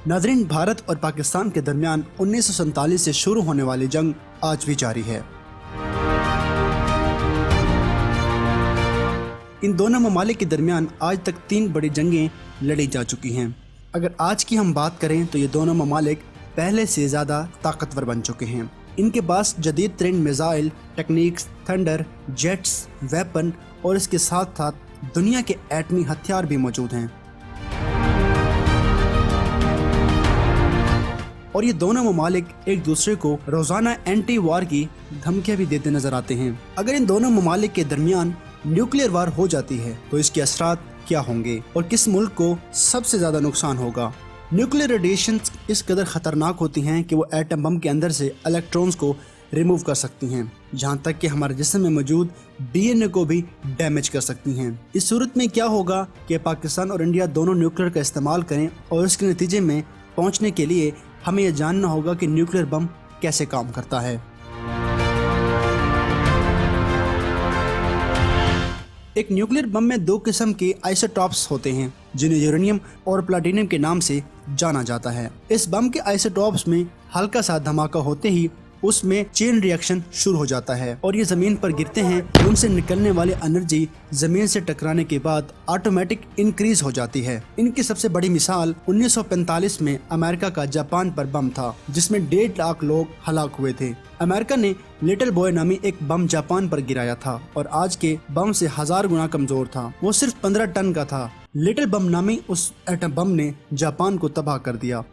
नाज़रीन, भारत और पाकिस्तान के दरमियान 1947 से शुरू होने वाली जंग आज भी जारी है। इन दोनों ममालिक के दरमियान आज तक 3 बड़ी जंगें लड़ी जा चुकी हैं। अगर आज की हम बात करें तो ये दोनों ममालिक पहले से ज़्यादा ताकतवर बन चुके हैं। इनके पास जदीद तरीन missile techniques, thunder, jets, weapon और इसके साथ साथ दुनिया के एटमी हथियार भी मौजूद हैं। और ये दोनों ममालिक एक दूसरे को रोज़ाना एंटी वार की धमकियां भी देते नजर आते हैं। अगर इन दोनों ममालिक के दरमियान न्यूक्लियर वार हो जाती है तो इसके असरात क्या होंगे और किस मुल्क को सबसे ज़्यादा नुकसान होगा। न्यूक्लियर रेडिएशन इस कदर ख़तरनाक होती हैं कि वो एटम बम के अंदर से इलेक्ट्रॉन्स को रिमूव कर सकती हैं, जहाँ तक कि हमारे जिस्म में मौजूद DNA को भी डैमेज कर सकती हैं। इस सूरत में क्या होगा कि पाकिस्तान और इंडिया दोनों न्यूक्लियर का इस्तेमाल करें और इसके नतीजे में पहुँचने के लिए हमें यह जानना होगा कि न्यूक्लियर बम कैसे काम करता है। एक न्यूक्लियर बम में 2 किस्म के आइसोटॉप्स होते हैं जिन्हें यूरेनियम और प्लैटिनम के नाम से जाना जाता है। इस बम के आइसोटॉप्स में हल्का सा धमाका होते ही उसमें चेन रिएक्शन शुरू हो जाता है और ये ज़मीन पर गिरते हैं। उनसे निकलने वाली एनर्जी ज़मीन से टकराने के बाद ऑटोमेटिक इंक्रीज हो जाती है। इनकी सबसे बड़ी मिसाल 1945 में अमेरिका का जापान पर बम था, जिसमें 1.5 लाख लोग हलाक हुए थे। अमेरिका ने लिटिल बॉय नामी एक बम जापान पर गिराया था और आज के बम से 1000 गुना कमजोर था। वो सिर्फ 15 टन का था। लिटिल बम नामी उस एटम बम ने जापान को तबाह कर दिया।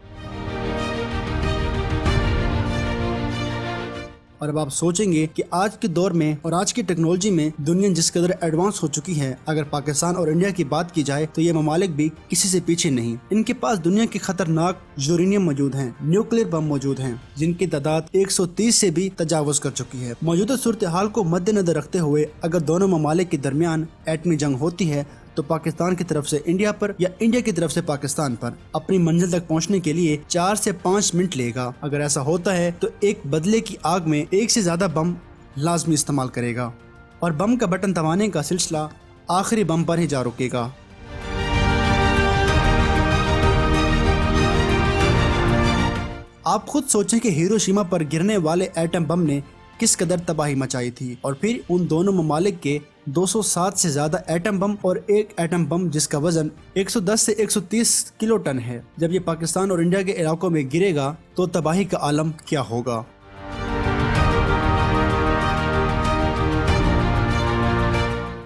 और अब आप सोचेंगे कि आज के दौर में और आज की टेक्नोलॉजी में दुनिया जिस कदर एडवांस हो चुकी है, अगर पाकिस्तान और इंडिया की बात की जाए तो ये ममालिक भी किसी से पीछे नहीं। इनके पास दुनिया के खतरनाक यूरेनियम मौजूद हैं, न्यूक्लियर बम मौजूद हैं, जिनकी तादाद 130 से भी तजावुज कर चुकी है। मौजूदा सूरत हाल को मद्देनजर रखते हुए अगर दोनों ममालिक के दरमियान एटमी जंग होती है तो पाकिस्तान की तरफ से इंडिया पर या इंडिया की तरफ से पाकिस्तान पर अपनी मंजिल तक पहुंचने के लिए 4 से 5 मिनट लेगा। अगर ऐसा होता है तो एक बदले की आग में 1 से ज़्यादा बम लाजमी इस्तेमाल करेगा और बम का बटन दबाने का सिलसिला आखिरी बम पर ही जा रुकेगा। आप खुद सोचें कि हिरोशिमा पर गिरने वाले एटम बम ने किस कदर तबाही मचाई थी और फिर उन दोनों ममालिक के 207 से ज़्यादा एटम बम और एक एटम बम जिसका वजन 110 से 130 किलो टन है, जब ये पाकिस्तान और इंडिया के इलाकों में गिरेगा तो तबाही का आलम क्या होगा।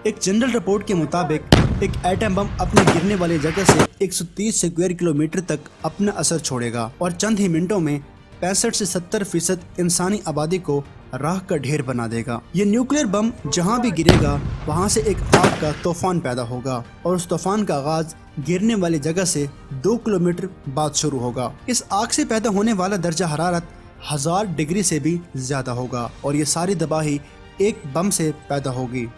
एक जनरल रिपोर्ट के मुताबिक एक एटम बम अपने गिरने वाली जगह से 130 स्क्वायर किलोमीटर तक अपना असर छोड़ेगा और चंद ही मिनटों में 65 से 70% इंसानी आबादी को राख का ढेर बना देगा। ये न्यूक्लियर बम जहां भी गिरेगा वहां से एक आग का तूफान पैदा होगा और उस तूफान का आगाज गिरने वाली जगह से 2 किलोमीटर बाद शुरू होगा। इस आग से पैदा होने वाला दर्जा हरारत 1000 डिग्री से भी ज्यादा होगा और ये सारी तबाही एक बम से पैदा होगी।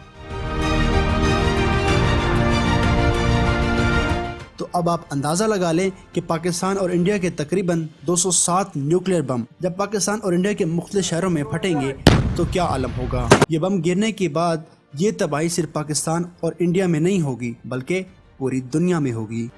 तो अब आप अंदाज़ा लगा लें कि पाकिस्तान और इंडिया के तकरीबन 207 न्यूक्लियर बम जब पाकिस्तान और इंडिया के मुख्तलिफ शहरों में फटेंगे तो क्या आलम होगा। ये बम गिरने के बाद ये तबाही सिर्फ पाकिस्तान और इंडिया में नहीं होगी बल्कि पूरी दुनिया में होगी।